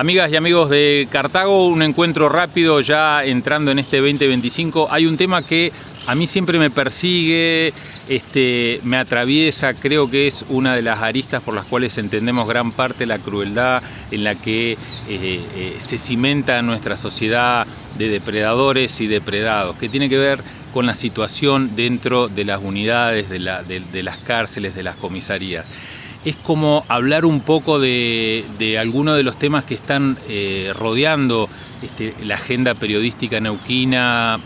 Amigas y amigos de Cartago, un encuentro rápido ya entrando en este 2025. Hay un tema que a mí siempre me persigue, me atraviesa, creo que es una de las aristas por las cuales entendemos gran parte de la crueldad en la que se cimenta nuestra sociedad de depredadores y depredados, que tiene que ver con la situación dentro de las unidades, de las cárceles, de las comisarías. Es como hablar un poco de algunos de los temas que están rodeando la agenda periodística neuquina,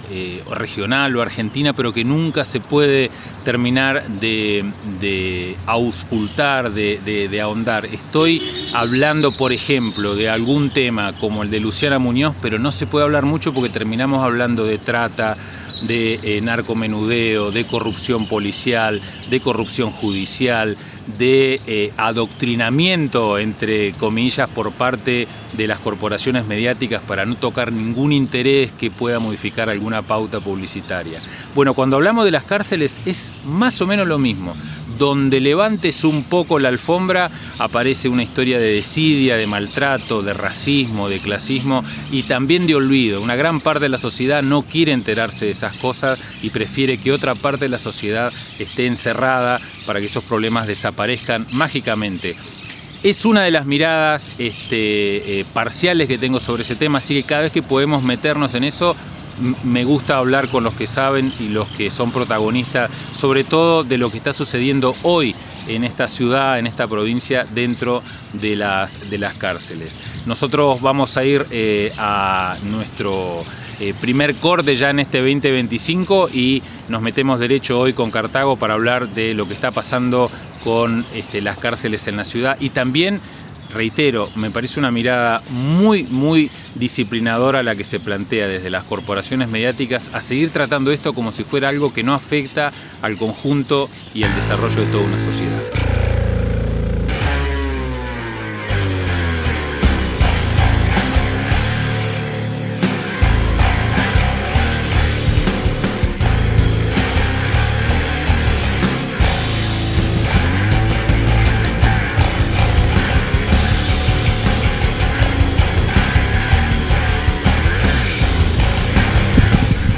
regional o argentina, pero que nunca se puede terminar de auscultar, de ahondar. Estoy hablando, por ejemplo, de algún tema como el de Luciana Muñoz, pero no se puede hablar mucho porque terminamos hablando de trata, de narcomenudeo, de corrupción policial, de corrupción judicial, de adoctrinamiento, entre comillas, por parte de las corporaciones mediáticas para no tocar ningún interés que pueda modificar alguna pauta publicitaria. Bueno, cuando hablamos de las cárceles es más o menos lo mismo. Donde levantes un poco la alfombra aparece una historia de desidia, de maltrato, de racismo, de clasismo y también de olvido. Una gran parte de la sociedad no quiere enterarse de esas cosas y prefiere que otra parte de la sociedad esté encerrada para que esos problemas desaparezcan mágicamente. Es una de las miradas parciales que tengo sobre ese tema, así que cada vez que podemos meternos en eso, me gusta hablar con los que saben y los que son protagonistas, sobre todo de lo que está sucediendo hoy en esta ciudad, en esta provincia, dentro de las cárceles. Nosotros vamos a ir a nuestro primer corte ya en este 2025 y nos metemos derecho hoy con Cartago para hablar de lo que está pasando con las cárceles en la ciudad y también, reitero, me parece una mirada muy disciplinadora la que se plantea desde las corporaciones mediáticas a seguir tratando esto como si fuera algo que no afecta al conjunto y al desarrollo de toda una sociedad.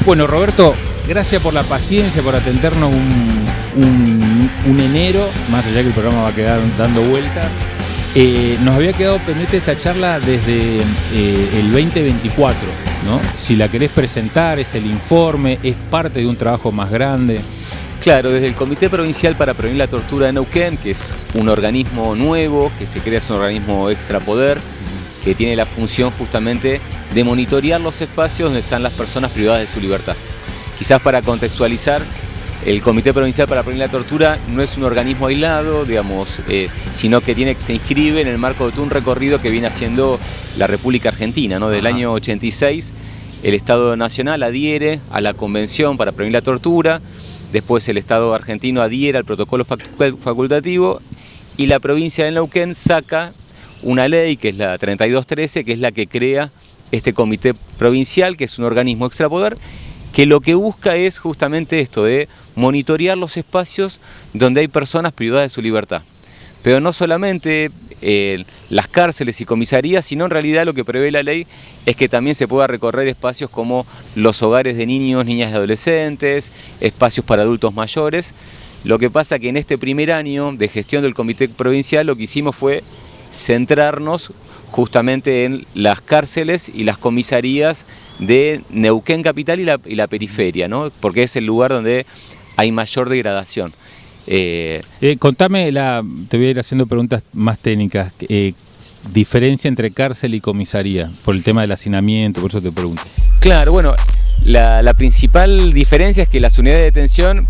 Bueno, Roberto, gracias por la paciencia, por atendernos un enero, más allá que el programa va a quedar dando vueltas. Nos había quedado pendiente esta charla desde el 2024, ¿no? Si la querés presentar, es el informe, es parte de un trabajo más grande. Claro, desde el Comité Provincial para Prevenir la Tortura de Neuquén, que es un organismo nuevo, que se crea, es un organismo extrapoder, que tiene la función justamente de monitorear los espacios donde están las personas privadas de su libertad. Quizás para contextualizar, el Comité Provincial para Prevenir la Tortura no es un organismo aislado, digamos, sino que se inscribe en el marco de todo un recorrido que viene haciendo la República Argentina, ¿no? Del año 86, el Estado Nacional adhiere a la Convención para Prevenir la Tortura, después el Estado argentino adhiere al protocolo facultativo y la provincia de Neuquén saca una ley que es la 3213, que es la que crea este comité provincial, que es un organismo extrapoder, que lo que busca es justamente esto de monitorear los espacios donde hay personas privadas de su libertad. Pero no solamente las cárceles y comisarías, sino en realidad lo que prevé la ley es que también se pueda recorrer espacios como los hogares de niños, niñas y adolescentes, espacios para adultos mayores. Lo que pasa que en este primer año de gestión del comité provincial lo que hicimos fue centrarnos justamente en las cárceles y las comisarías de Neuquén capital y la periferia, ¿no? Porque es el lugar donde hay mayor degradación. Contame, te voy a ir haciendo preguntas más técnicas. Diferencia entre cárcel y comisaría, por el tema del hacinamiento, por eso te pregunto. Claro, bueno, la principal diferencia es que las unidades de detención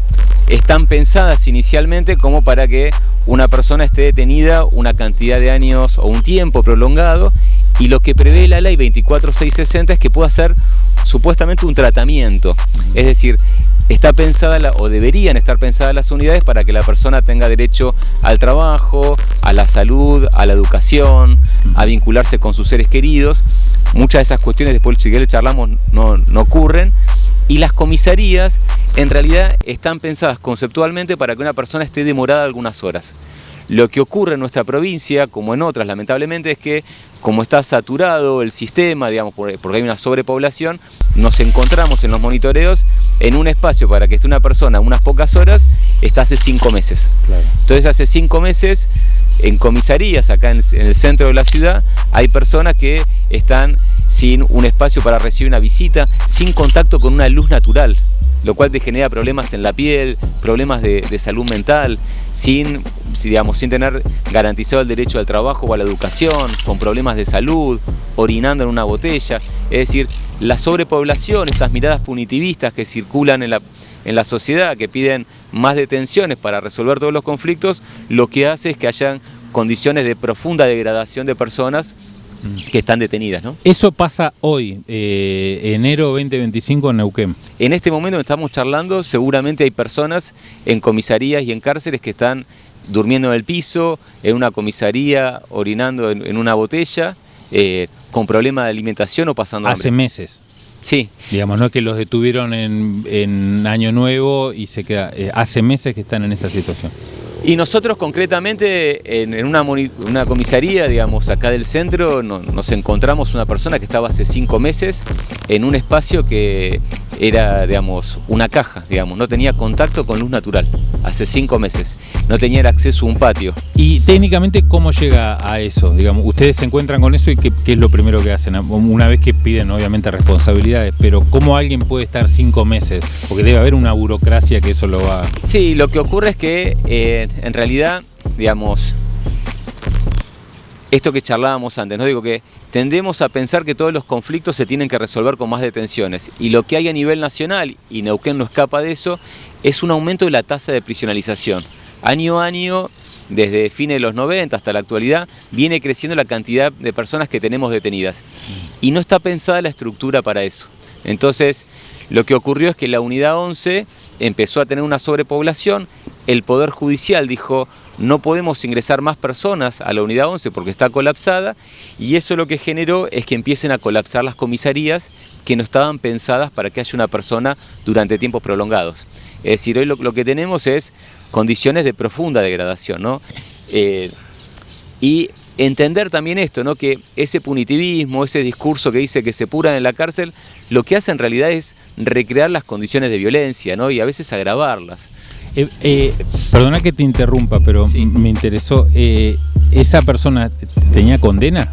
están pensadas inicialmente como para que una persona esté detenida una cantidad de años o un tiempo prolongado, y lo que prevé la ley 24660 es que pueda hacer supuestamente un tratamiento, es decir, está pensada o deberían estar pensadas las unidades para que la persona tenga derecho al trabajo, a la salud, a la educación, a vincularse con sus seres queridos. Muchas de esas cuestiones, después si querés charlamos, no ocurren. Y las comisarías en realidad están pensadas conceptualmente para que una persona esté demorada algunas horas. Lo que ocurre en nuestra provincia, como en otras lamentablemente, es que como está saturado el sistema, digamos, porque hay una sobrepoblación, nos encontramos en los monitoreos en un espacio para que esté una persona unas pocas horas, está hace 5 meses. Claro. Entonces hace 5 meses en comisarías, acá en el centro de la ciudad, hay personas que están sin un espacio para recibir una visita, sin contacto con una luz natural, lo cual te genera problemas en la piel, problemas de salud mental, sin tener garantizado el derecho al trabajo o a la educación, con problemas de salud, orinando en una botella. Es decir, la sobrepoblación, estas miradas punitivistas que circulan en la sociedad, que piden más detenciones para resolver todos los conflictos, lo que hace es que hayan condiciones de profunda degradación de personas que están detenidas, ¿no? Eso pasa hoy, enero 2025 en Neuquén. En este momento que estamos charlando, seguramente hay personas en comisarías y en cárceles que están durmiendo en el piso, en una comisaría, orinando en una botella, con problemas de alimentación o pasando hambre. Hace meses. Sí. Digamos, no es que los detuvieron en Año Nuevo y se queda. Hace meses que están en esa situación. Y nosotros concretamente en una comisaría, digamos, acá del centro, nos encontramos una persona que estaba hace 5 meses en un espacio que era, digamos, una caja, digamos, no tenía contacto con luz natural, hace 5 meses, no tenía el acceso a un patio. Y técnicamente, ¿cómo llega a eso? Digamos, ustedes se encuentran con eso y ¿qué es lo primero que hacen? Una vez que piden, obviamente, responsabilidades, pero ¿cómo alguien puede estar 5 meses? Porque debe haber una burocracia que eso lo va... Sí, lo que ocurre es que en realidad, digamos, esto que charlábamos antes, ¿no? Digo que tendemos a pensar que todos los conflictos se tienen que resolver con más detenciones, y lo que hay a nivel nacional, y Neuquén no escapa de eso, es un aumento de la tasa de prisionalización. Año a año, desde fines de los 90 hasta la actualidad, viene creciendo la cantidad de personas que tenemos detenidas, y no está pensada la estructura para eso. Entonces, lo que ocurrió es que la unidad 11 empezó a tener una sobrepoblación, el Poder Judicial dijo, no podemos ingresar más personas a la unidad 11 porque está colapsada, y eso lo que generó es que empiecen a colapsar las comisarías que no estaban pensadas para que haya una persona durante tiempos prolongados. Es decir, hoy lo que tenemos es condiciones de profunda degradación, ¿no? Y entender también esto, ¿no? Que ese punitivismo, ese discurso que dice que se puran en la cárcel, lo que hace en realidad es recrear las condiciones de violencia, ¿no? Y a veces agravarlas. Perdona que te interrumpa, pero sí, me interesó. ¿Esa persona tenía condena?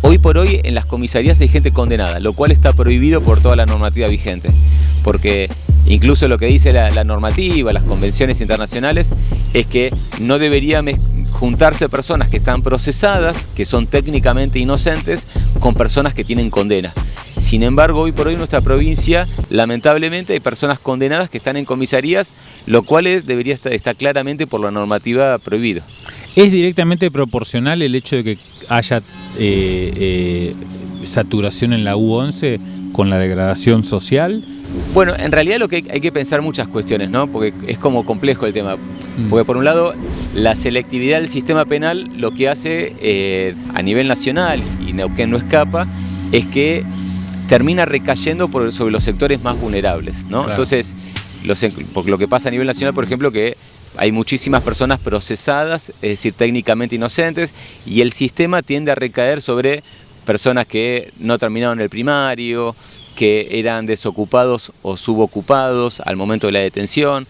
Hoy por hoy en las comisarías hay gente condenada, lo cual está prohibido por toda la normativa vigente, porque incluso lo que dice la normativa, las convenciones internacionales, es que no deberían juntarse personas que están procesadas, que son técnicamente inocentes, con personas que tienen condena. Sin embargo, hoy por hoy en nuestra provincia, lamentablemente, hay personas condenadas que están en comisarías, lo cual debería estar claramente por la normativa prohibido. ¿Es directamente proporcional el hecho de que haya saturación en la U11 con la degradación social? Bueno, en realidad lo que hay que pensar muchas cuestiones, ¿no? Porque es como complejo el tema. Porque por un lado, la selectividad del sistema penal lo que hace a nivel nacional, y Neuquén no escapa, es que termina recayendo sobre los sectores más vulnerables, ¿no? Claro. Entonces, porque lo que pasa a nivel nacional, por ejemplo, que hay muchísimas personas procesadas, es decir, técnicamente inocentes, y el sistema tiende a recaer sobre personas que no terminaron el primario, que eran desocupados o subocupados al momento de la detención,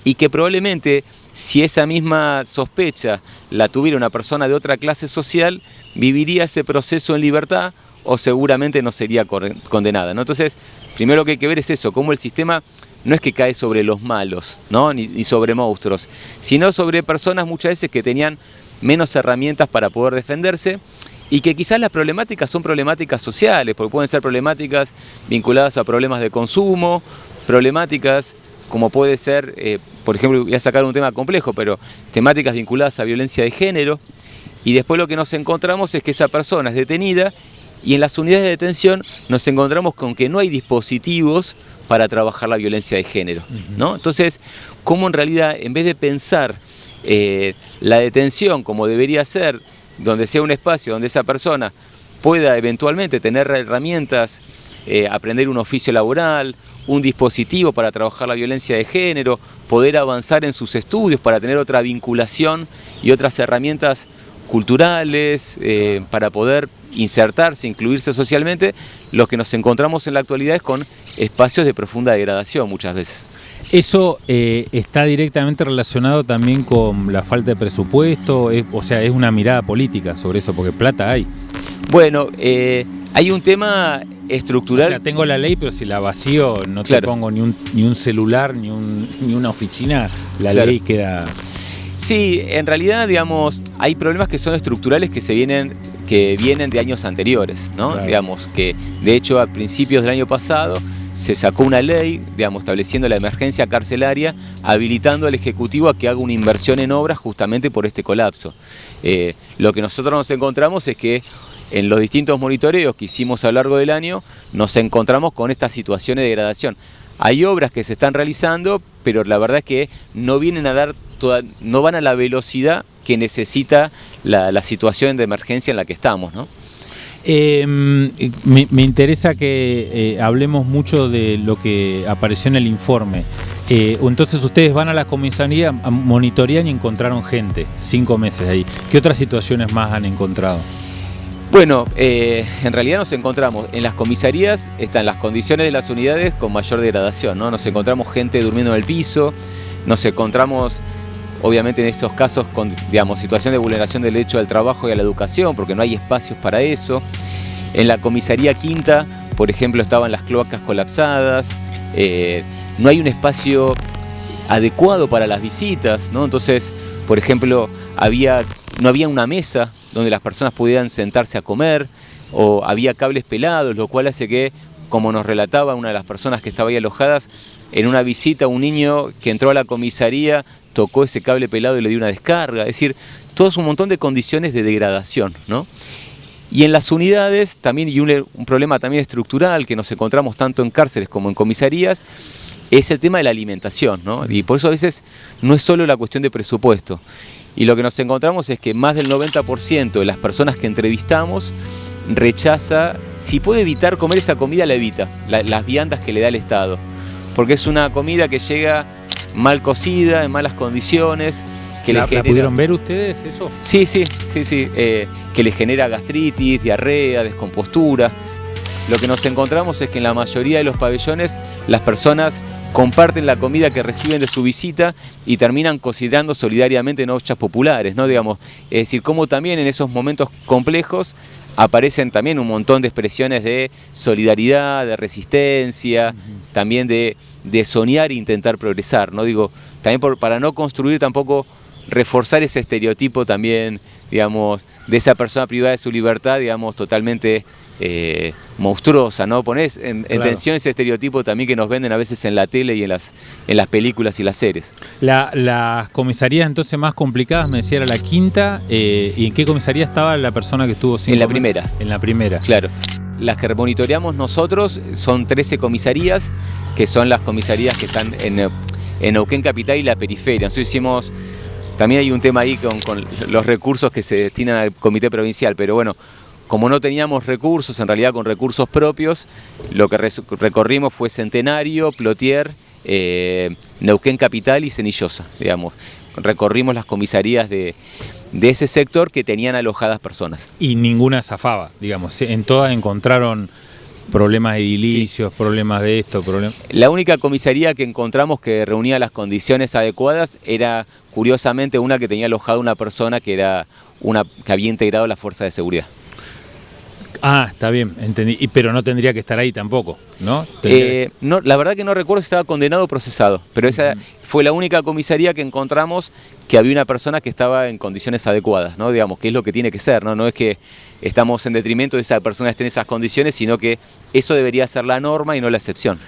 y que probablemente, si esa misma sospecha la tuviera una persona de otra clase social, viviría ese proceso en libertad o seguramente no sería condenada, ¿no? Entonces, primero lo que hay que ver es eso, cómo el sistema no es que cae sobre los malos, ¿no? ni sobre monstruos, sino sobre personas muchas veces que tenían menos herramientas para poder defenderse, y que quizás las problemáticas son problemáticas sociales, porque pueden ser problemáticas vinculadas a problemas de consumo, problemáticas como puede ser, por ejemplo, voy a sacar un tema complejo, pero temáticas vinculadas a violencia de género, y después lo que nos encontramos es que esa persona es detenida, y en las unidades de detención nos encontramos con que no hay dispositivos para trabajar la violencia de género, ¿no? Entonces, ¿cómo en realidad, en vez de pensar la detención como debería ser, donde sea un espacio donde esa persona pueda eventualmente tener herramientas, aprender un oficio laboral un dispositivo para trabajar la violencia de género, poder avanzar en sus estudios para tener otra vinculación y otras herramientas culturales para poder insertarse, incluirse socialmente, lo que nos encontramos en la actualidad es con espacios de profunda degradación muchas veces. ¿Eso está directamente relacionado también con la falta de presupuesto? O sea, es una mirada política sobre eso, porque plata hay. Bueno, hay un tema estructural. O sea, tengo la ley, pero si la vacío, no te pongo ni un celular, ni una oficina, la ley queda... Sí, en realidad, digamos, hay problemas que son estructurales que vienen de años anteriores, ¿no? Claro. Digamos que, de hecho, a principios del año pasado se sacó una ley, digamos, estableciendo la emergencia carcelaria, habilitando al Ejecutivo a que haga una inversión en obras justamente por este colapso. Lo que nosotros nos encontramos es que en los distintos monitoreos que hicimos a lo largo del año, nos encontramos con estas situaciones de degradación. Hay obras que se están realizando, pero la verdad es que no vienen a dar no van a la velocidad que necesita la situación de emergencia en la que estamos, ¿no? Me interesa que hablemos mucho de lo que apareció en el informe. Entonces ustedes van a la comisaría, monitorean y encontraron gente, 5 meses ahí. ¿Qué otras situaciones más han encontrado? Bueno, en realidad nos encontramos en las comisarías, están las condiciones de las unidades con mayor degradación, ¿no? Nos encontramos gente durmiendo en el piso, nos encontramos obviamente en esos casos con, digamos, situación de vulneración del derecho al trabajo y a la educación, porque no hay espacios para eso. En la comisaría quinta, por ejemplo, estaban las cloacas colapsadas, no hay un espacio adecuado para las visitas, ¿no? Entonces, por ejemplo, no había una mesa donde las personas pudieran sentarse a comer, o había cables pelados, lo cual hace que, como nos relataba una de las personas que estaba ahí alojadas, en una visita un niño que entró a la comisaría tocó ese cable pelado y le dio una descarga, es decir, todo es un montón de condiciones de degradación, ¿no? Y en las unidades también, y un problema también estructural que nos encontramos tanto en cárceles como en comisarías, es el tema de la alimentación, ¿no? Y por eso a veces no es solo la cuestión de presupuesto. Y lo que nos encontramos es que más del 90% de las personas que entrevistamos rechaza, si puede evitar comer esa comida, la evita, las viandas que le da el Estado. Porque es una comida que llega mal cocida, en malas condiciones. ¿La pudieron ver ustedes eso? Sí, que les genera gastritis, diarrea, descompostura. Lo que nos encontramos es que en la mayoría de los pabellones las personas comparten la comida que reciben de su visita y terminan cocinando solidariamente en ollas populares, ¿no? Digamos, es decir, como también en esos momentos complejos aparecen también un montón de expresiones de solidaridad, de resistencia, también de soñar e intentar progresar, ¿no? Digo, también para no construir tampoco, reforzar ese estereotipo también, digamos, de esa persona privada de su libertad, digamos, totalmente monstruosa, ¿no? Ponés en tensión ese estereotipo también que nos venden a veces en la tele y en las películas y las series. Las comisarías entonces más complicadas, me decía, era la quinta, ¿y en qué comisaría estaba la persona que estuvo 5 meses? En la primera. En la primera. Claro. Las que monitoreamos nosotros son 13 comisarías, que son las comisarías que están en Neuquén Capital y la periferia. Nosotros hicimos, también hay un tema ahí con los recursos que se destinan al comité provincial, pero bueno, como no teníamos recursos, en realidad con recursos propios, lo que recorrimos fue Centenario, Plotier, Neuquén Capital y Cenillosa, digamos. Recorrimos las comisarías de ese sector que tenían alojadas personas. Y ninguna zafaba, digamos, en todas encontraron problemas edilicios, sí, problemas de esto, problemas... La única comisaría que encontramos que reunía las condiciones adecuadas era, curiosamente, una que tenía alojada una persona que había integrado la fuerza de seguridad. Ah, está bien, entendí. Pero no tendría que estar ahí tampoco, ¿no? No, la verdad que no recuerdo si estaba condenado o procesado, pero esa fue la única comisaría que encontramos que había una persona que estaba en condiciones adecuadas, ¿no? Digamos, que es lo que tiene que ser, ¿no? No es que estamos en detrimento de esa persona que esté en esas condiciones, sino que eso debería ser la norma y no la excepción.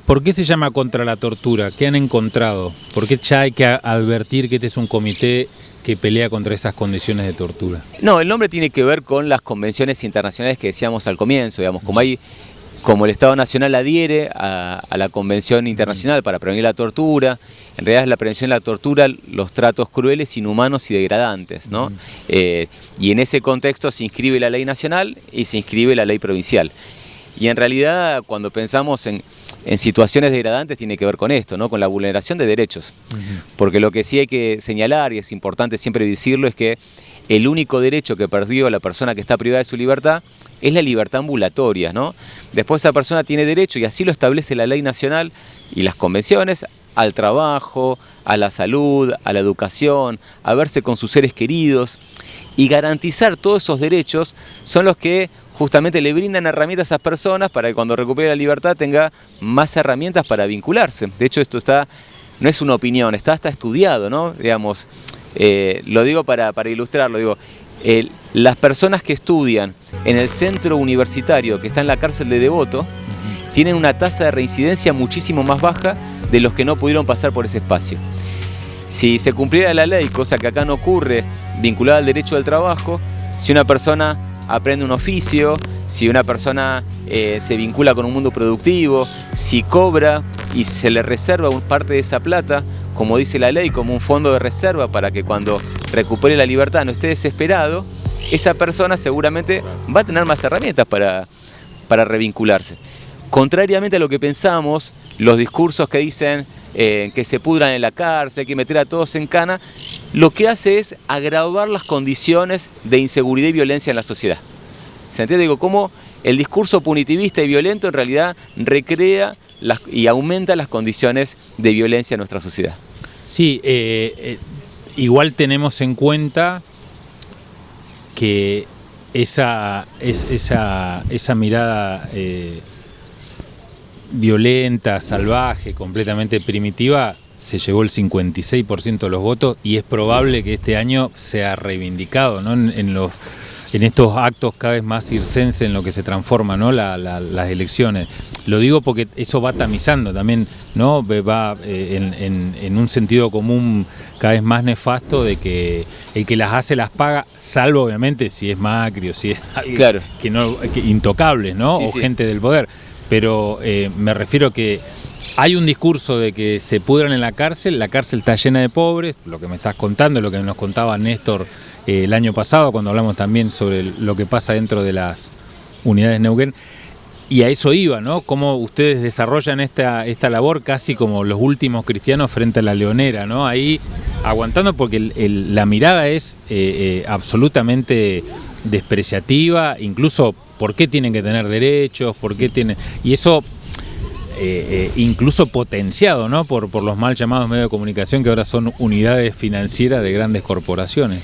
¿Por qué se llama contra la tortura? ¿Qué han encontrado? ¿Por qué ya hay que advertir que este es un comité que pelea contra esas condiciones de tortura? No, el nombre tiene que ver con las convenciones internacionales que decíamos al comienzo, digamos, como el Estado Nacional adhiere a la Convención Internacional para prevenir la tortura, en realidad es la prevención de la tortura, los tratos crueles, inhumanos y degradantes, ¿no? Y en ese contexto se inscribe la ley nacional y se inscribe la ley provincial. Y en realidad cuando pensamos en en situaciones degradantes tiene que ver con esto, ¿no? Con la vulneración de derechos. Porque lo que sí hay que señalar, y es importante siempre decirlo, es que el único derecho que perdió la persona que está privada de su libertad es la libertad ambulatoria, ¿no? Después esa persona tiene derecho, y así lo establece la ley nacional y las convenciones, al trabajo, a la salud, a la educación, a verse con sus seres queridos, y garantizar todos esos derechos son los que justamente le brindan herramientas a esas personas para que cuando recupere la libertad tenga más herramientas para vincularse. De hecho, esto no es una opinión, está estudiado, ¿no? Digamos, lo digo para ilustrarlo, digo, las personas que estudian en el centro universitario que está en la cárcel de Devoto tienen una tasa de reincidencia muchísimo más baja de los que no pudieron pasar por ese espacio. Si se cumpliera la ley, cosa que acá no ocurre, vinculada al derecho al trabajo, si una persona aprende un oficio, si una persona se vincula con un mundo productivo, si cobra y se le reserva parte de esa plata, como dice la ley, como un fondo de reserva para que cuando recupere la libertad no esté desesperado, esa persona seguramente va a tener más herramientas para revincularse. Contrariamente a lo que pensamos, los discursos que dicen que se pudran en la cárcel, hay que meter a todos en cana, lo que hace es agravar las condiciones de inseguridad y violencia en la sociedad. ¿Se entiende? Digo, cómo el discurso punitivista y violento en realidad recrea y aumenta las condiciones de violencia en nuestra sociedad. Sí, igual tenemos en cuenta que esa mirada violenta, salvaje, completamente primitiva, se llevó el 56% de los votos, y es probable que este año sea reivindicado, ¿no? En estos actos cada vez más circenses en lo que se transforma, ¿no? Las elecciones. Lo digo porque eso va tamizando también, ¿no? Va en un sentido común cada vez más nefasto de que el que las hace las paga, salvo obviamente si es Macri o si es alguien claro, que intocables, ¿no? Sí, o sí, gente del poder. Pero me refiero que hay un discurso de que se pudran en la cárcel está llena de pobres, lo que me estás contando, lo que nos contaba Néstor el año pasado cuando hablamos también sobre lo que pasa dentro de las unidades Neuquén, y a eso iba, ¿no? Cómo ustedes desarrollan esta labor casi como los últimos cristianos frente a la leonera, ¿no? Ahí aguantando porque la mirada es absolutamente despreciativa, incluso por qué tienen que tener derechos, por qué tienen... Y eso incluso potenciado, ¿no? por los mal llamados medios de comunicación que ahora son unidades financieras de grandes corporaciones.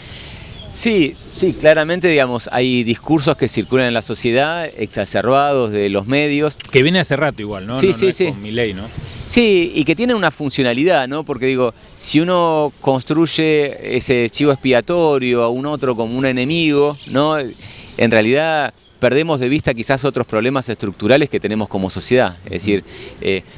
Sí, claramente, digamos, hay discursos que circulan en la sociedad, exacerbados de los medios. Que viene hace rato igual, ¿no? Sí, no sí. Es con Milei, ¿no? Sí, y que tienen una funcionalidad, ¿no? Porque digo, si uno construye ese chivo expiatorio a un otro como un enemigo, ¿no? En realidad perdemos de vista quizás otros problemas estructurales que tenemos como sociedad. Es decir,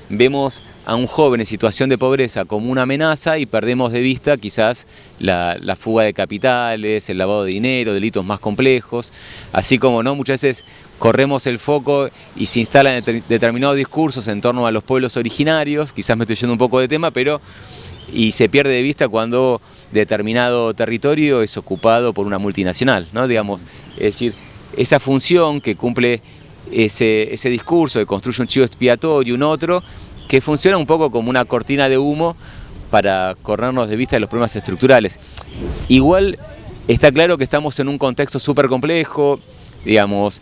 vemos a un joven en situación de pobreza como una amenaza y perdemos de vista quizás la fuga de capitales, el lavado de dinero, delitos más complejos, así como no muchas veces corremos el foco y se instalan determinados discursos en torno a los pueblos originarios, quizás me estoy yendo un poco de tema, y se pierde de vista cuando determinado territorio es ocupado por una multinacional, ¿no? Digamos, es decir, esa función que cumple ese discurso que construye un chivo expiatorio, un otro, que funciona un poco como una cortina de humo para corrernos de vista de los problemas estructurales. Igual está claro que estamos en un contexto súper complejo, digamos,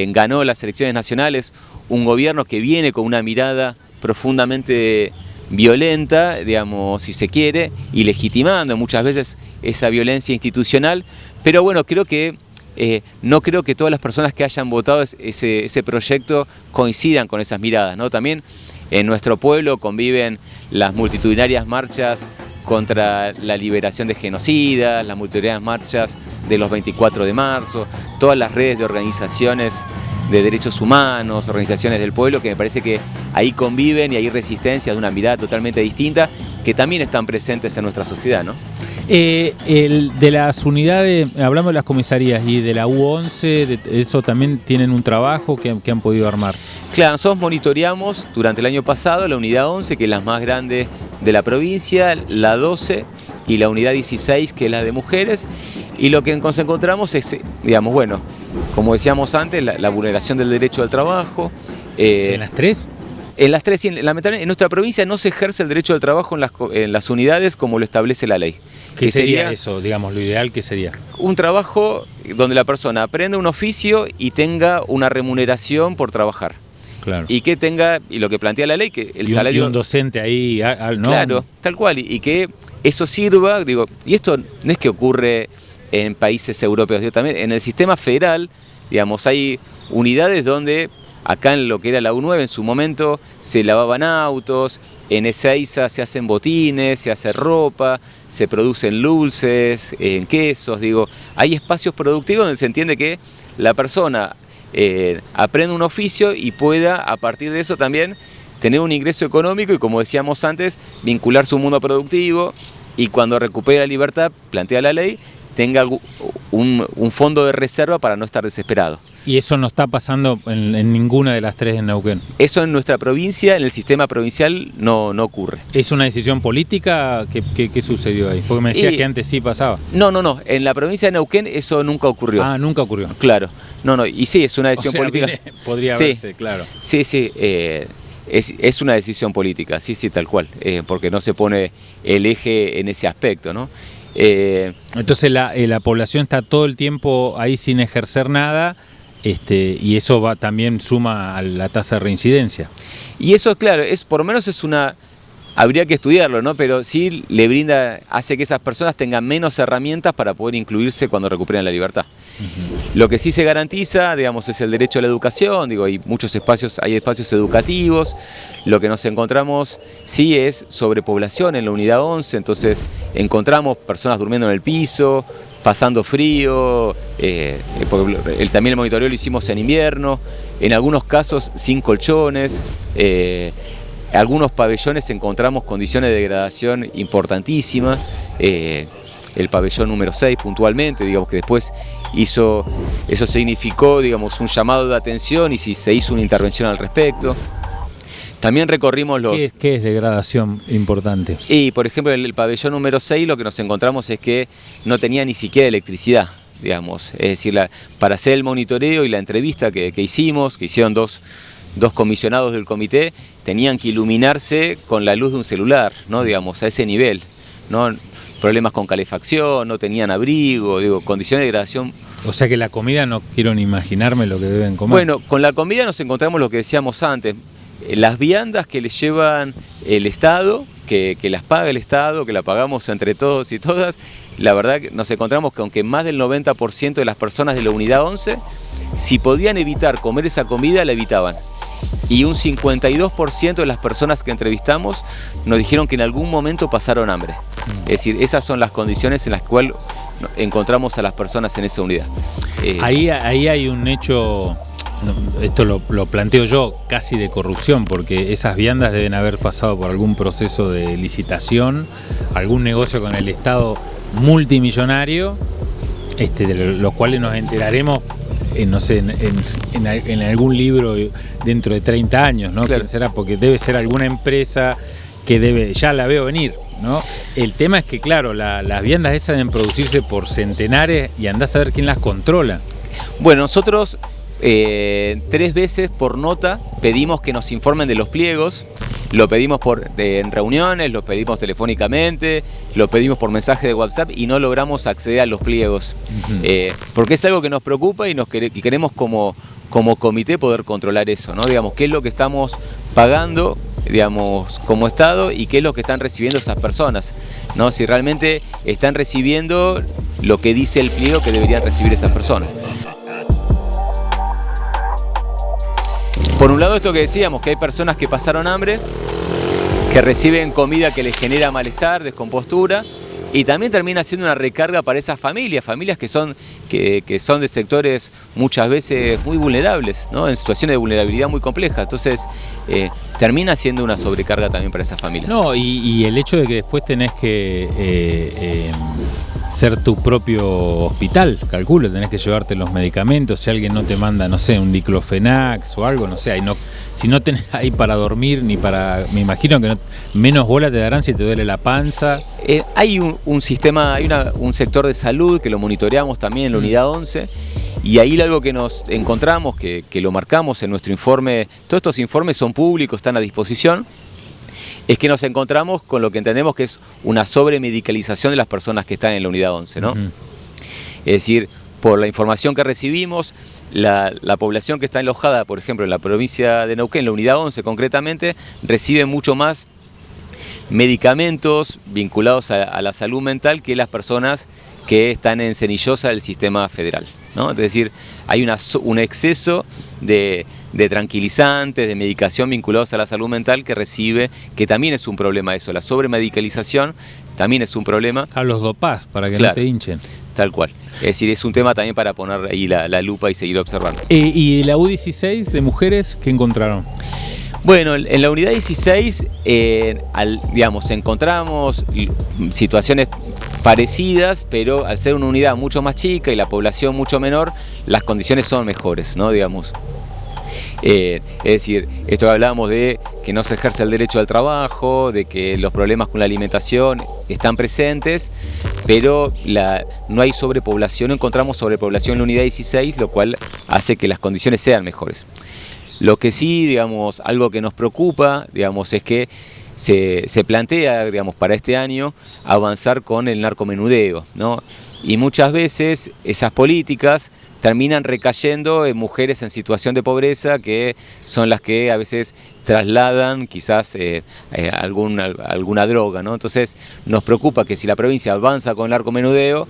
ganó las elecciones nacionales un gobierno que viene con una mirada profundamente violenta, digamos, si se quiere, y legitimando muchas veces esa violencia institucional, pero bueno, creo que no creo que todas las personas que hayan votado ese proyecto coincidan con esas miradas, ¿no? También en nuestro pueblo conviven las multitudinarias marchas contra la liberación de genocidas, las multitudinarias marchas de los 24 de marzo, todas las redes de organizaciones de derechos humanos, organizaciones del pueblo, que me parece que ahí conviven y hay resistencias de una mirada totalmente distinta que también están presentes en nuestra sociedad, ¿no? De las unidades, hablamos de las comisarías y de la U11, eso también tienen un trabajo que han podido armar. Claro, nosotros monitoreamos durante el año pasado la unidad 11, que es la más grande de la provincia, la 12 y la unidad 16, que es la de mujeres, y lo que nos encontramos es, digamos, bueno, como decíamos antes, la vulneración del derecho al trabajo. ¿En las tres? En las tres, lamentablemente, en nuestra provincia no se ejerce el derecho al trabajo en las unidades como lo establece la ley. ¿Qué sería eso? Digamos, lo ideal, ¿qué sería? Un trabajo donde la persona aprenda un oficio y tenga una remuneración por trabajar. Claro. Y que tenga, y lo que plantea la ley, que el salario... Y un docente ahí, ¿no? Claro, tal cual, y que eso sirva, digo, y esto no es que ocurre en países europeos, digo, también en el sistema federal, digamos, hay unidades donde... Acá en lo que era la U9 en su momento se lavaban autos, en Ezeiza se hacen botines, se hace ropa, se producen dulces, quesos, digo, hay espacios productivos donde se entiende que la persona aprende un oficio y pueda a partir de eso también tener un ingreso económico y, como decíamos antes, vincular su mundo productivo y cuando recupere la libertad, plantea la ley, tenga un fondo de reserva para no estar desesperado. ¿Y eso no está pasando en ninguna de las tres en Neuquén? Eso en nuestra provincia, en el sistema provincial, no ocurre. ¿Es una decisión política? ¿Qué sucedió ahí? Porque me decías que antes sí pasaba. No. En la provincia de Neuquén eso nunca ocurrió. Ah, nunca ocurrió. Claro. Y sí, es una decisión política. Podría verse, claro. Sí. Es una decisión política, sí, tal cual. Porque no se pone el eje en ese aspecto, ¿no? Entonces la población está todo el tiempo ahí sin ejercer nada. Y eso también suma a la tasa de reincidencia. Y eso, claro, por lo menos habría que estudiarlo, ¿no? Pero sí hace que esas personas tengan menos herramientas para poder incluirse cuando recuperen la libertad. Lo que sí se garantiza, digamos, es el derecho a la educación, hay hay espacios educativos. Lo que nos encontramos sí es sobrepoblación en la unidad 11, entonces encontramos personas durmiendo en el piso, pasando frío, porque también el monitoreo lo hicimos en invierno, en algunos casos sin colchones, algunos pabellones encontramos condiciones de degradación importantísimas, el pabellón número 6 puntualmente, digamos que después eso significó, digamos, un llamado de atención y se hizo una intervención al respecto. También recorrimos ¿Qué es degradación importante? Y, por ejemplo, en el pabellón número 6 lo que nos encontramos es que no tenía ni siquiera electricidad, digamos. Es decir, para hacer el monitoreo y la entrevista que hicieron dos comisionados del comité, tenían que iluminarse con la luz de un celular, ¿no? Digamos, a ese nivel, ¿no? Problemas con calefacción, no tenían abrigo, condiciones de degradación. O sea que la comida no quiero ni imaginarme lo que deben comer. Bueno, con la comida nos encontramos lo que decíamos antes. Las viandas que les llevan el Estado, que las paga el Estado, que la pagamos entre todos y todas, la verdad que nos encontramos que aunque más del 90% de las personas de la unidad 11, si podían evitar comer esa comida, la evitaban. Y un 52% de las personas que entrevistamos nos dijeron que en algún momento pasaron hambre. Es decir, esas son las condiciones en las cuales encontramos a las personas en esa unidad. Ahí hay un hecho... Esto lo planteo yo, casi de corrupción, porque esas viandas deben haber pasado por algún proceso de licitación, algún negocio con el Estado multimillonario, de los cuales nos enteraremos, no sé, en algún libro dentro de 30 años, ¿no? Claro. ¿Quién será? Porque debe ser alguna empresa que ya la veo venir, ¿no? El tema es que, claro, las viandas esas deben producirse por centenares y andás a ver quién las controla. Bueno, nosotros 3 veces por nota pedimos que nos informen de los pliegos, lo pedimos en reuniones, lo pedimos telefónicamente, lo pedimos por mensaje de WhatsApp y no logramos acceder a los pliegos, porque es algo que nos preocupa y queremos como comité poder controlar eso, ¿no? Digamos, qué es lo que estamos pagando, digamos, como Estado y qué es lo que están recibiendo esas personas, ¿no? Si realmente están recibiendo lo que dice el pliego que deberían recibir esas personas. Por un lado, esto que decíamos, que hay personas que pasaron hambre, que reciben comida que les genera malestar, descompostura, y también termina siendo una recarga para esas familias que son de sectores muchas veces muy vulnerables, ¿no? En situaciones de vulnerabilidad muy complejas. Entonces, termina siendo una sobrecarga también para esas familias. No, y el hecho de que después tenés que ser tu propio hospital, calculo, tenés que llevarte los medicamentos, si alguien no te manda, no sé, un diclofenac o algo, no sé, si no tenés ahí para dormir, me imagino que menos bola te darán si te duele la panza. Hay un sistema, hay un sector de salud que lo monitoreamos también en la unidad 11, Y ahí algo que nos encontramos, que lo marcamos en nuestro informe, todos estos informes son públicos, están a disposición, es que nos encontramos con lo que entendemos que es una sobremedicalización de las personas que están en la unidad 11, ¿no? Es decir, por la información que recibimos, la población que está alojada, por ejemplo, en la provincia de Neuquén, la unidad 11 concretamente, recibe mucho más medicamentos vinculados a la salud mental que las personas que están en Cenillosa del sistema federal, ¿no? Es decir, hay un exceso de tranquilizantes, de medicación vinculados a la salud mental que recibe, que también es un problema eso, la sobremedicalización también es un problema. A los dopás, para que claro, no te hinchen. Tal cual. Es decir, es un tema también para poner ahí la lupa y seguir observando. ¿Y la U16 de mujeres qué encontraron? Bueno, en la unidad 16, digamos, encontramos situaciones parecidas, pero al ser una unidad mucho más chica y la población mucho menor, las condiciones son mejores, ¿no? Digamos. Es decir, esto hablábamos de que no se ejerce el derecho al trabajo, de que los problemas con la alimentación están presentes, pero no hay sobrepoblación, encontramos sobrepoblación en la unidad 16, lo cual hace que las condiciones sean mejores. Lo que sí, digamos, algo que nos preocupa, digamos, es que se plantea, digamos, para este año avanzar con el narcomenudeo, ¿no? Y muchas veces esas políticas terminan recayendo en mujeres en situación de pobreza, que son las que a veces trasladan quizás alguna droga, ¿no? Entonces nos preocupa que si la provincia avanza con el narcomenudeo,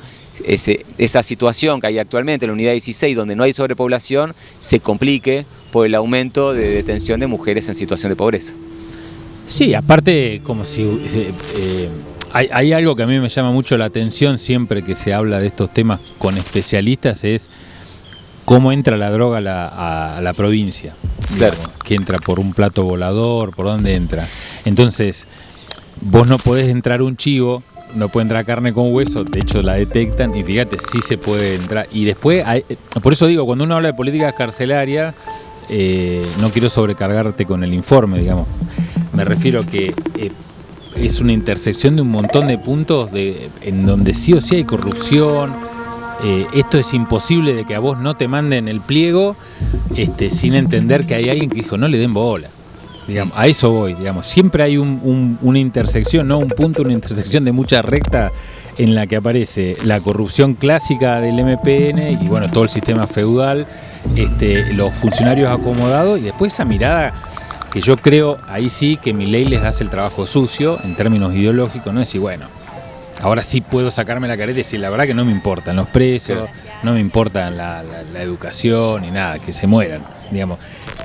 esa situación que hay actualmente en la unidad 16, donde no hay sobrepoblación, se complique por el aumento de detención de mujeres en situación de pobreza. Sí, aparte, como si hay algo que a mí me llama mucho la atención siempre que se habla de estos temas con especialistas, es cómo entra la droga a la provincia. Claro. Digamos, que entra por un plato volador, por dónde entra. Entonces, vos no podés entrar un chivo, no puede entrar carne con hueso, de hecho la detectan y fíjate, sí se puede entrar. Y después, por eso digo, cuando uno habla de políticas carcelarias, no quiero sobrecargarte con el informe, digamos. Me refiero a que es una intersección de un montón de puntos en donde sí o sí hay corrupción. Esto es imposible de que a vos no te manden el pliego sin entender que hay alguien que dijo no le den bola. Digamos, a eso voy, digamos. Siempre hay una intersección, no un punto, una intersección de mucha recta en la que aparece la corrupción clásica del MPN y bueno, todo el sistema feudal, los funcionarios acomodados y después esa mirada que yo creo, ahí sí que Milei les hace el trabajo sucio en términos ideológicos, no es decir, bueno, ahora sí puedo sacarme la careta y decir, la verdad que no me importan los presos, claro, no me importan la educación ni nada, que se mueran, digamos.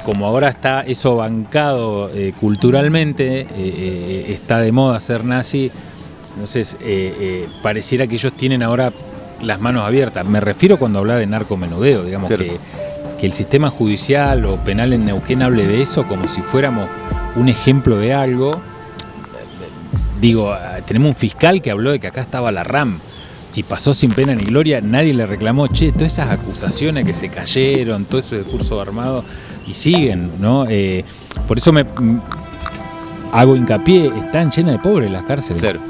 Como ahora está eso bancado culturalmente, está de moda ser nazi, entonces pareciera que ellos tienen ahora las manos abiertas. Me refiero cuando habla de narcomenudeo, digamos, claro, que el sistema judicial o penal en Neuquén hable de eso como si fuéramos un ejemplo de algo. Digo, tenemos un fiscal que habló de que acá estaba la RAM y pasó sin pena ni gloria, nadie le reclamó, che, todas esas acusaciones que se cayeron, todo ese discurso armado y siguen, ¿no? Por eso me hago hincapié, están llenas de pobres las cárceles. Claro.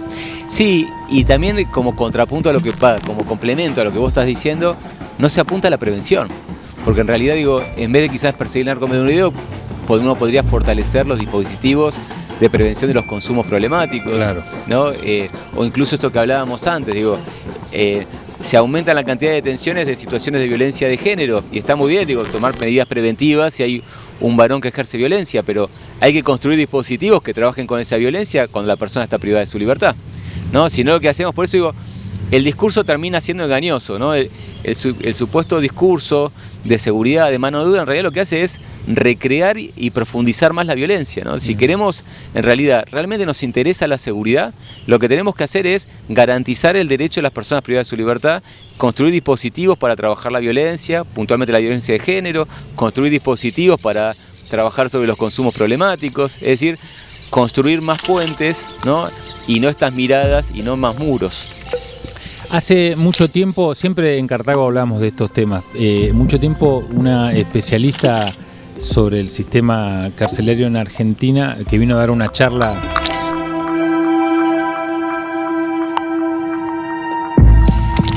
Sí, y también como contrapunto a lo que como complemento a lo que vos estás diciendo, no se apunta a la prevención, porque en realidad digo, en vez de quizás perseguir el narcomenudeo, uno podría fortalecer los dispositivos de prevención de los consumos problemáticos, claro, ¿no? O incluso esto que hablábamos antes, digo, se aumenta la cantidad de detenciones de situaciones de violencia de género, y está muy bien, digo, tomar medidas preventivas si hay un varón que ejerce violencia, pero hay que construir dispositivos que trabajen con esa violencia cuando la persona está privada de su libertad, ¿no? Si no, lo que hacemos, por eso digo, el discurso termina siendo engañoso, ¿no? El supuesto discurso de seguridad, de mano dura, en realidad lo que hace es recrear y profundizar más la violencia, ¿no? Si queremos, en realidad, realmente nos interesa la seguridad, lo que tenemos que hacer es garantizar el derecho de las personas privadas de su libertad, construir dispositivos para trabajar la violencia, puntualmente la violencia de género, construir dispositivos para trabajar sobre los consumos problemáticos, es decir, construir más puentes, ¿no? Y no estas miradas y no más muros. Hace mucho tiempo, siempre en Cartago hablamos de estos temas, mucho tiempo una especialista sobre el sistema carcelario en Argentina que vino a dar una charla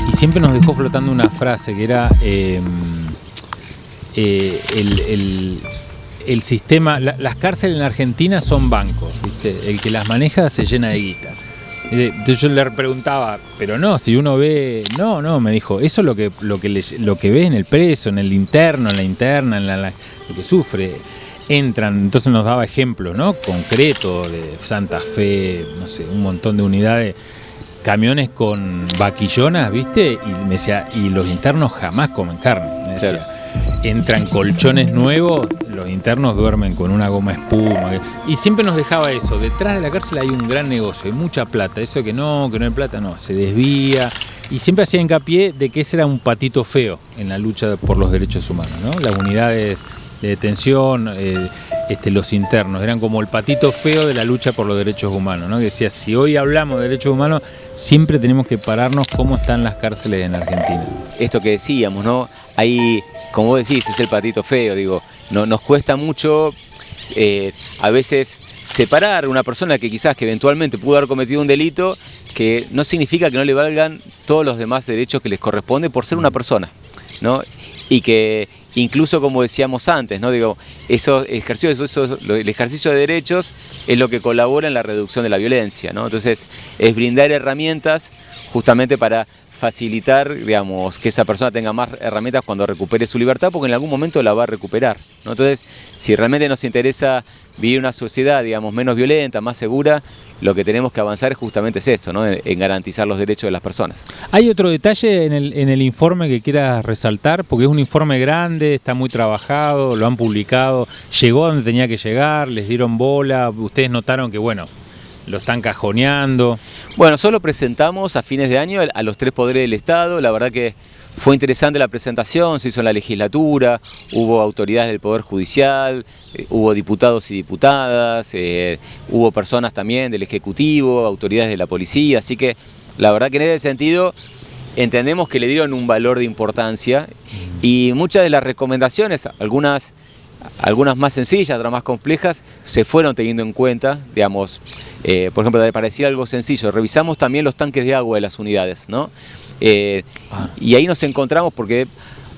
y siempre nos dejó flotando una frase que era el sistema, las cárceles en Argentina son bancos, ¿viste? El que las maneja se llena de guita. Entonces yo le preguntaba, pero no, si uno ve, no, me dijo, eso es lo que ves en el preso, en el interno, en la interna, lo que sufre. Entran, entonces nos daba ejemplos, ¿no? Concretos de Santa Fe, no sé, un montón de unidades, camiones con vaquillonas, ¿viste? Y me decía, y los internos jamás comen carne, me decía. Claro. Entran colchones nuevos, los internos duermen con una goma espuma. Y siempre nos dejaba eso, detrás de la cárcel hay un gran negocio, hay mucha plata, eso que no hay plata, no, se desvía. Y siempre hacía hincapié de que ese era un patito feo en la lucha por los derechos humanos, ¿no? Las unidades de detención, los internos, eran como el patito feo de la lucha por los derechos humanos, ¿no? Que decía, si hoy hablamos de derechos humanos, siempre tenemos que pararnos cómo están las cárceles en Argentina. Esto que decíamos, ¿no? Ahí, como vos decís, es el patito feo, digo, no, nos cuesta mucho a veces separar a una persona que quizás que eventualmente pudo haber cometido un delito, que no significa que no le valgan todos los demás derechos que les corresponde por ser una persona, ¿no? Y que incluso, como decíamos antes, ¿no? Digo, el ejercicio de derechos es lo que colabora en la reducción de la violencia, ¿no? Entonces, es brindar herramientas justamente para facilitar, digamos, que esa persona tenga más herramientas cuando recupere su libertad, porque en algún momento la va a recuperar, ¿no? Entonces, si realmente nos interesa vivir una sociedad, digamos, menos violenta, más segura, lo que tenemos que avanzar es justamente esto, ¿no? En garantizar los derechos de las personas. ¿Hay otro detalle en el informe que quieras resaltar? Porque es un informe grande, está muy trabajado, lo han publicado, llegó a donde tenía que llegar, les dieron bola, ustedes notaron que, bueno, lo están cajoneando. Bueno, nosotros lo presentamos a fines de año a los 3 poderes del Estado. La verdad que fue interesante la presentación, se hizo en la legislatura, hubo autoridades del Poder Judicial, hubo diputados y diputadas, hubo personas también del Ejecutivo, autoridades de la policía, así que la verdad que en ese sentido entendemos que le dieron un valor de importancia y muchas de las recomendaciones, algunas más sencillas, otras más complejas, se fueron teniendo en cuenta, digamos, por ejemplo, para decir algo sencillo, revisamos también los tanques de agua de las unidades, ¿no? Y ahí nos encontramos porque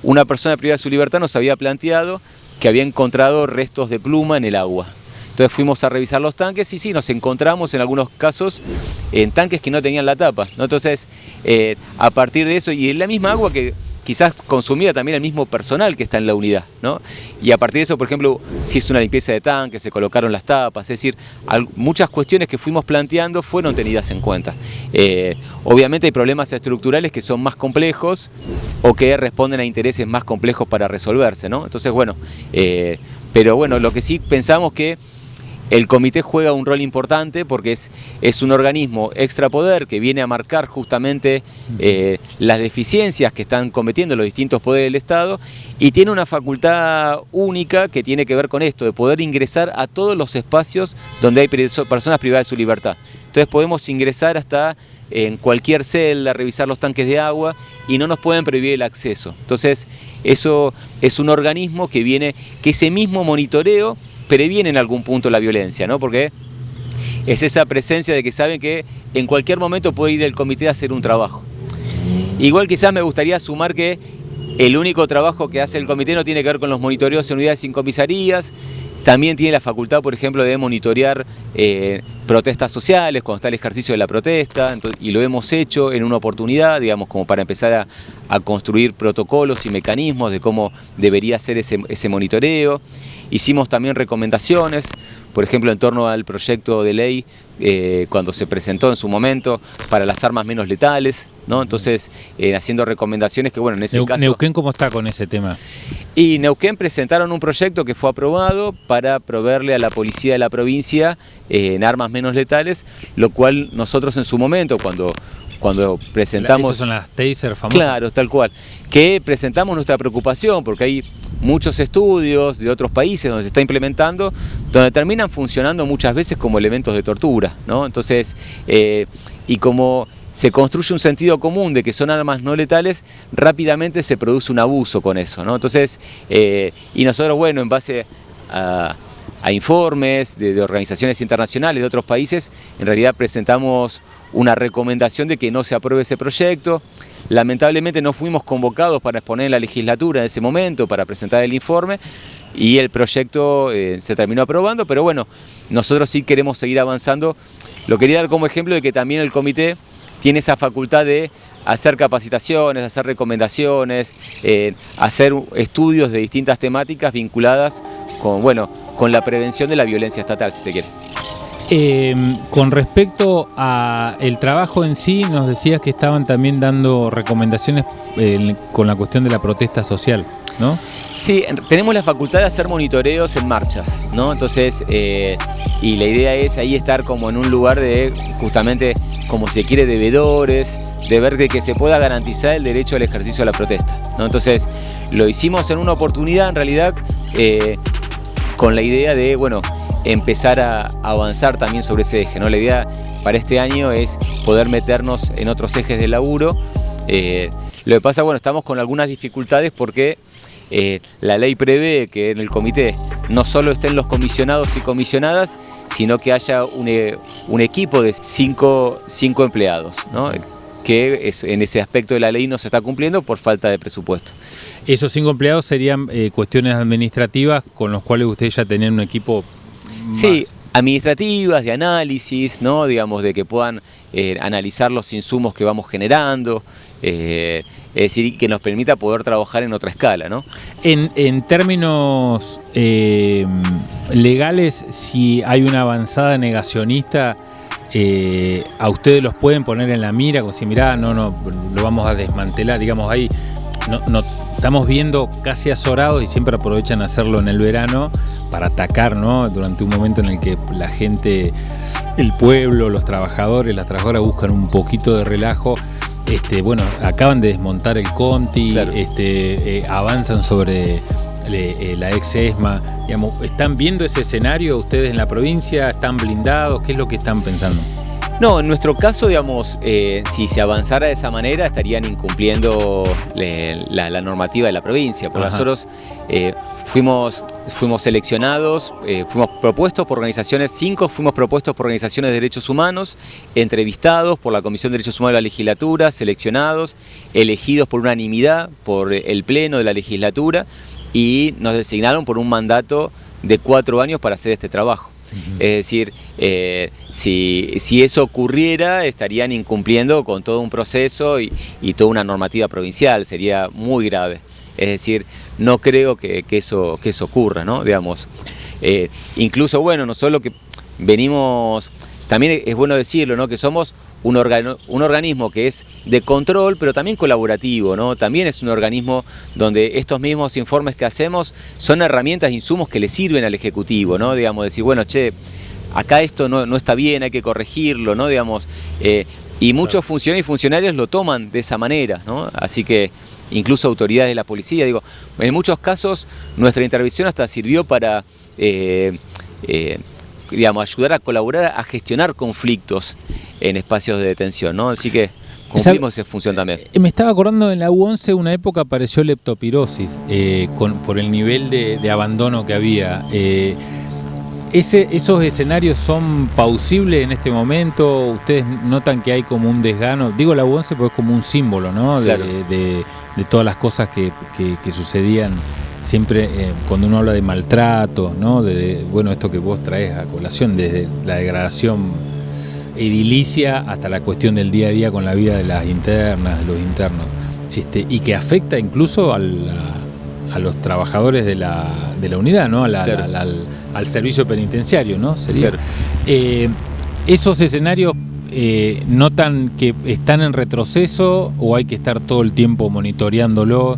una persona privada de su libertad nos había planteado que había encontrado restos de pluma en el agua. Entonces fuimos a revisar los tanques y sí, nos encontramos en algunos casos en tanques que no tenían la tapa, ¿no? Entonces, a partir de eso, y en la misma agua que quizás consumía también el mismo personal que está en la unidad, ¿no? Y a partir de eso, por ejemplo, si es una limpieza de tanques, se colocaron las tapas, es decir, muchas cuestiones que fuimos planteando fueron tenidas en cuenta. Obviamente hay problemas estructurales que son más complejos o que responden a intereses más complejos para resolverse, ¿no? Entonces, bueno, pero bueno, lo que sí pensamos que el comité juega un rol importante porque es un organismo extrapoder que viene a marcar justamente las deficiencias que están cometiendo los distintos poderes del Estado y tiene una facultad única que tiene que ver con esto, de poder ingresar a todos los espacios donde hay personas privadas de su libertad. Entonces podemos ingresar hasta en cualquier celda, revisar los tanques de agua y no nos pueden prohibir el acceso. Entonces eso es un organismo que ese mismo monitoreo previene en algún punto la violencia, ¿no? Porque es esa presencia de que saben que en cualquier momento puede ir el comité a hacer un trabajo. Igual quizás me gustaría sumar que el único trabajo que hace el comité no tiene que ver con los monitoreos en unidades sin comisarías, también tiene la facultad, por ejemplo, de monitorear protestas sociales, cuando está el ejercicio de la protesta, y lo hemos hecho en una oportunidad, digamos, como para empezar a construir protocolos y mecanismos de cómo debería ser ese monitoreo. Hicimos también recomendaciones, por ejemplo, en torno al proyecto de ley cuando se presentó en su momento para las armas menos letales, ¿no? Entonces, haciendo recomendaciones que, bueno, en ese caso... ¿Neuquén cómo está con ese tema? Y Neuquén presentaron un proyecto que fue aprobado para proveerle a la policía de la provincia en armas menos letales, lo cual nosotros en su momento, cuando presentamos... ¿Esas son las taser famosas? Claro, tal cual. Que presentamos nuestra preocupación porque hay muchos estudios de otros países donde se está implementando, donde terminan funcionando muchas veces como elementos de tortura, ¿no? Entonces, y como se construye un sentido común de que son armas no letales, rápidamente se produce un abuso con eso, ¿no? Entonces, y nosotros, bueno, en base a informes de organizaciones internacionales de otros países, en realidad presentamos una recomendación de que no se apruebe ese proyecto. Lamentablemente no fuimos convocados para exponer en la legislatura en ese momento, para presentar el informe, y el proyecto se terminó aprobando, pero bueno, nosotros sí queremos seguir avanzando. Lo quería dar como ejemplo de que también el comité tiene esa facultad de hacer capacitaciones, hacer recomendaciones, hacer estudios de distintas temáticas vinculadas con la prevención de la violencia estatal, si se quiere. Con respecto al trabajo en sí, nos decías que estaban también dando recomendaciones con la cuestión de la protesta social, ¿no? Sí, tenemos la facultad de hacer monitoreos en marchas, ¿no? Entonces, y la idea es ahí estar como en un lugar de, justamente, como se quiere, de veedores, de ver de que se pueda garantizar el derecho al ejercicio de la protesta, ¿no? Entonces, lo hicimos en una oportunidad, en realidad, con la idea de, bueno, empezar a avanzar también sobre ese eje, ¿no? La idea para este año es poder meternos en otros ejes de laburo. Lo que pasa, bueno, estamos con algunas dificultades porque la ley prevé que en el comité no solo estén los comisionados y comisionadas, sino que haya un equipo de cinco empleados, ¿no? Que en ese aspecto de la ley no se está cumpliendo por falta de presupuesto. Esos 5 empleados serían cuestiones administrativas con los cuales ustedes ya tenían un equipo más... Sí, administrativas, de análisis, ¿no? Digamos, de que puedan analizar los insumos que vamos generando, es decir, que nos permita poder trabajar en otra escala, ¿no? En términos legales, si hay una avanzada negacionista, a ustedes los pueden poner en la mira, como si mirá, no, lo vamos a desmantelar, digamos, ahí no estamos viendo casi azorados y siempre aprovechan a hacerlo en el verano para atacar, ¿no? Durante un momento en el que la gente, el pueblo, los trabajadores, las trabajadoras buscan un poquito de relajo. Bueno, acaban de desmontar el Conti, claro. Avanzan sobre la ex ESMA, digamos, ¿están viendo ese escenario ustedes en la provincia? ¿Están blindados? ¿Qué es lo que están pensando? No, en nuestro caso, digamos, si se avanzara de esa manera, estarían incumpliendo la normativa de la provincia. Porque nosotros fuimos seleccionados, fuimos propuestos por organizaciones, 5 fuimos propuestos por organizaciones de derechos humanos, entrevistados por la Comisión de Derechos Humanos de la legislatura, seleccionados, elegidos por unanimidad por el Pleno de la legislatura y nos designaron por un mandato de 4 años para hacer este trabajo. Es decir, si eso ocurriera, estarían incumpliendo con todo un proceso y toda una normativa provincial, sería muy grave. Es decir, no creo que eso ocurra, ¿no? Digamos, incluso, bueno, no solo que venimos, también es bueno decirlo, ¿no? Que somos un organismo que es de control, pero también colaborativo, ¿no? También es un organismo donde estos mismos informes que hacemos son herramientas, insumos que le sirven al Ejecutivo, ¿no? Digamos, decir, bueno, che, acá esto no está bien, hay que corregirlo, ¿no? Digamos, y muchos funcionarios y funcionarios lo toman de esa manera, ¿no? Así que incluso autoridades de la policía, digo, en muchos casos nuestra intervención hasta sirvió para digamos, ayudar a colaborar a gestionar conflictos en espacios de detención, ¿no? Así que cumplimos esa función también. Me estaba acordando, en la U11 una época apareció leptospirosis, por el nivel de abandono que había. ¿Esos escenarios son pausibles en este momento? ¿Ustedes notan que hay como un desgano? Digo la U11 porque es como un símbolo, ¿no? Claro. De todas las cosas que sucedían siempre cuando uno habla de maltrato, ¿no? Bueno, esto que vos traes a colación, desde la degradación edilicia hasta la cuestión del día a día con la vida de las internas, de los internos, y que afecta incluso a los trabajadores de la unidad, ¿no? Claro. Al servicio penitenciario, ¿no? Sería. Claro. ¿Esos escenarios notan que están en retroceso o hay que estar todo el tiempo monitoreándolo?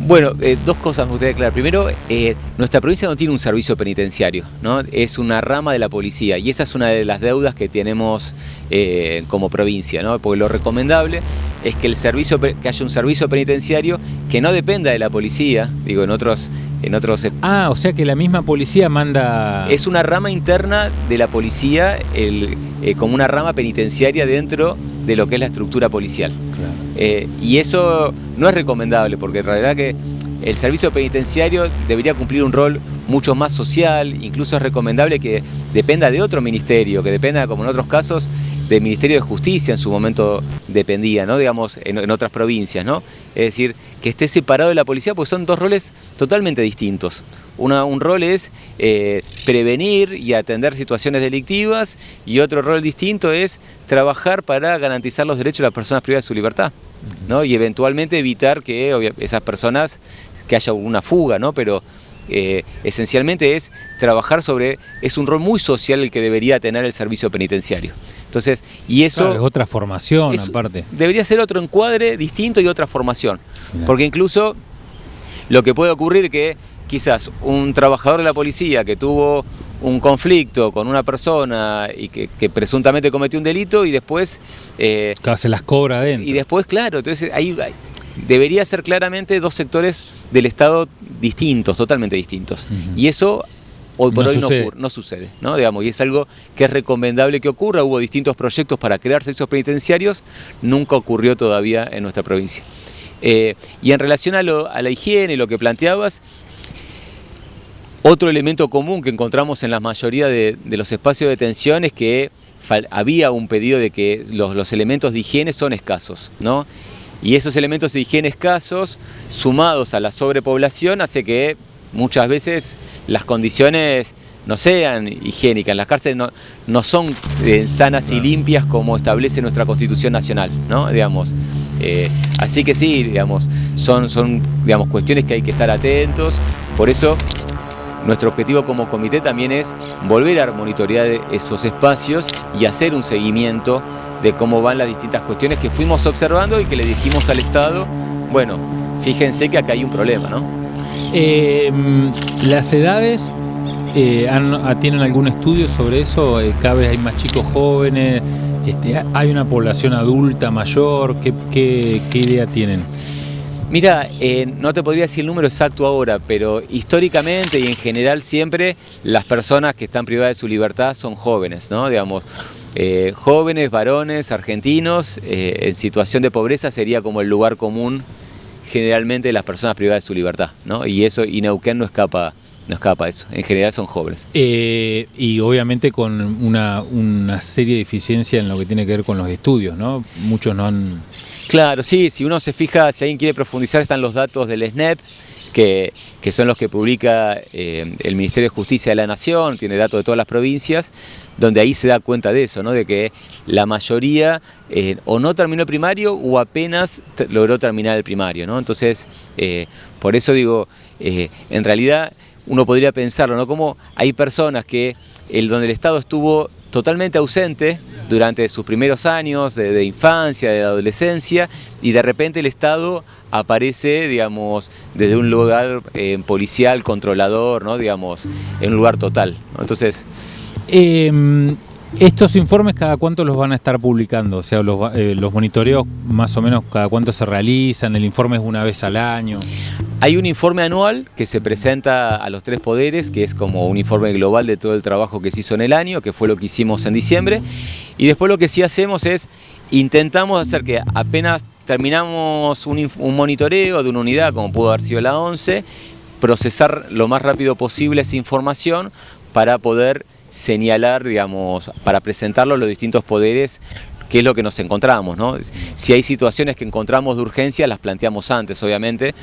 Bueno, 2 cosas me gustaría aclarar. Primero, nuestra provincia no tiene un servicio penitenciario, ¿no? Es una rama de la policía y esa es una de las deudas que tenemos como provincia, ¿no? Porque lo recomendable es que haya un servicio penitenciario que no dependa de la policía, digo, en otros. O sea que la misma policía manda. Es una rama interna de la policía, como una rama penitenciaria dentro de lo que es la estructura policial. Claro. Y eso no es recomendable, porque en realidad que el servicio penitenciario debería cumplir un rol mucho más social, incluso es recomendable que dependa de otro ministerio, que dependa, como en otros casos, del Ministerio de Justicia en su momento dependía, ¿no? Digamos, en otras provincias, ¿no? Es decir, que esté separado de la policía, porque son dos roles totalmente distintos. Un rol es prevenir y atender situaciones delictivas, y otro rol distinto es trabajar para garantizar los derechos de las personas privadas de su libertad, ¿no? Y eventualmente evitar que esas personas, que haya una fuga, ¿no? Pero esencialmente es trabajar es un rol muy social el que debería tener el servicio penitenciario. Entonces, y eso... Claro, es otra formación aparte. Debería ser otro encuadre distinto y otra formación. Mirá. Porque incluso lo que puede ocurrir que quizás un trabajador de la policía que tuvo un conflicto con una persona y que presuntamente cometió un delito y después... se las cobra adentro. Y después, claro, entonces ahí debería ser claramente dos sectores del Estado distintos, totalmente distintos. Y eso hoy por hoy no sucede, ¿no? Digamos, y es algo que es recomendable que ocurra. Hubo distintos proyectos para crear servicios penitenciarios, nunca ocurrió todavía en nuestra provincia. Y en relación a la higiene, lo que planteabas, otro elemento común que encontramos en la mayoría de los espacios de detención es que había un pedido de que los elementos de higiene son escasos, ¿no? Y esos elementos de higiene escasos, sumados a la sobrepoblación, hace que muchas veces las condiciones no sean higiénicas. Las cárceles no son sanas y limpias como establece nuestra Constitución Nacional, ¿no? Digamos, así que sí, digamos, son digamos, cuestiones que hay que estar atentos. Por eso nuestro objetivo como comité también es volver a monitorear esos espacios y hacer un seguimiento de cómo van las distintas cuestiones que fuimos observando y que le dijimos al Estado, bueno, fíjense que acá hay un problema, ¿no? Las edades, ¿tienen algún estudio sobre eso? ¿Cada vez hay más chicos jóvenes? ¿Hay una población adulta mayor? ¿Qué idea tienen? Mira, no te podría decir el número exacto ahora, pero históricamente y en general siempre las personas que están privadas de su libertad son jóvenes, ¿no? Digamos, jóvenes, varones, argentinos, en situación de pobreza sería como el lugar común generalmente de las personas privadas de su libertad, ¿no? Y Neuquén no escapa a eso, en general son jóvenes. Y obviamente con una serie de deficiencias en lo que tiene que ver con los estudios, ¿no? Muchos no han... Claro, sí, si uno se fija, si alguien quiere profundizar, están los datos del SNEP, que son los que publica el Ministerio de Justicia de la Nación, tiene datos de todas las provincias, donde ahí se da cuenta de eso, ¿no? De que la mayoría o no terminó el primario o apenas logró terminar el primario, ¿no? Entonces, por eso digo, en realidad uno podría pensarlo, ¿no? Como hay personas donde el Estado estuvo totalmente ausente durante sus primeros años de infancia, de adolescencia, y de repente el Estado aparece, digamos, desde un lugar policial, controlador, ¿no? Digamos, en un lugar total, ¿no? Entonces... ¿Estos informes cada cuánto los van a estar publicando? O sea, los monitoreos más o menos cada cuánto se realizan, el informe es una vez al año. Hay un informe anual que se presenta a los tres poderes, que es como un informe global de todo el trabajo que se hizo en el año, que fue lo que hicimos en diciembre. Y después lo que sí hacemos es, intentamos hacer que apenas terminamos un monitoreo de una unidad, como pudo haber sido la 11, procesar lo más rápido posible esa información para poder señalar, digamos, para presentarlo a los distintos poderes, qué es lo que nos encontramos, ¿no? Si hay situaciones que encontramos de urgencia, las planteamos antes, obviamente,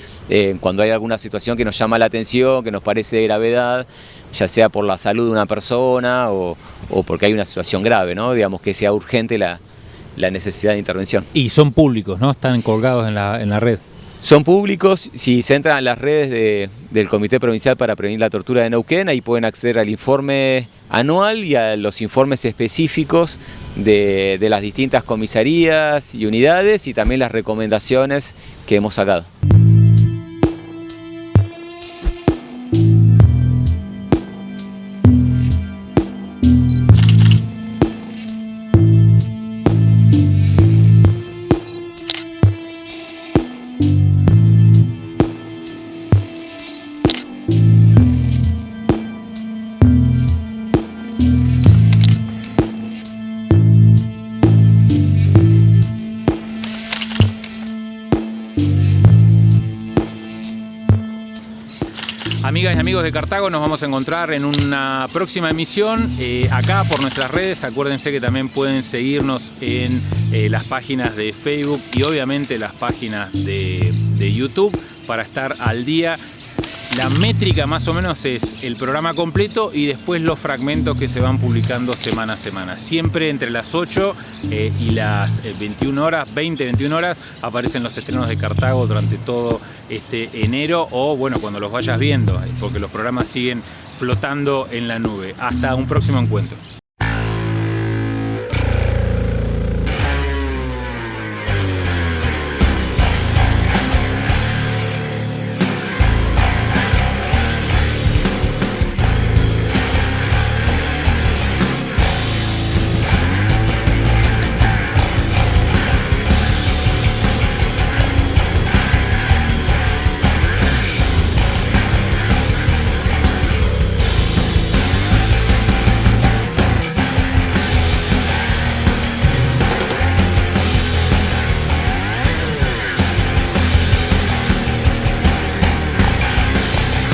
cuando hay alguna situación que nos llama la atención, que nos parece de gravedad, ya sea por la salud de una persona o porque hay una situación grave, ¿no? Digamos, que sea urgente la necesidad de intervención. Y son públicos, ¿no? Están colgados en la red. Son públicos, si se entran a las redes del Comité Provincial para Prevenir la Tortura de Neuquén, ahí pueden acceder al informe anual y a los informes específicos de las distintas comisarías y unidades y también las recomendaciones que hemos sacado. Amigas y amigos de Cartago, nos vamos a encontrar en una próxima emisión acá por nuestras redes. Acuérdense que también pueden seguirnos en las páginas de Facebook y obviamente las páginas de YouTube para estar al día. La métrica más o menos es el programa completo y después los fragmentos que se van publicando semana a semana. Siempre entre las 8 y las 21 horas, 20-21 horas, aparecen los estrenos de Cartago durante todo este enero o bueno, cuando los vayas viendo, porque los programas siguen flotando en la nube. Hasta un próximo encuentro.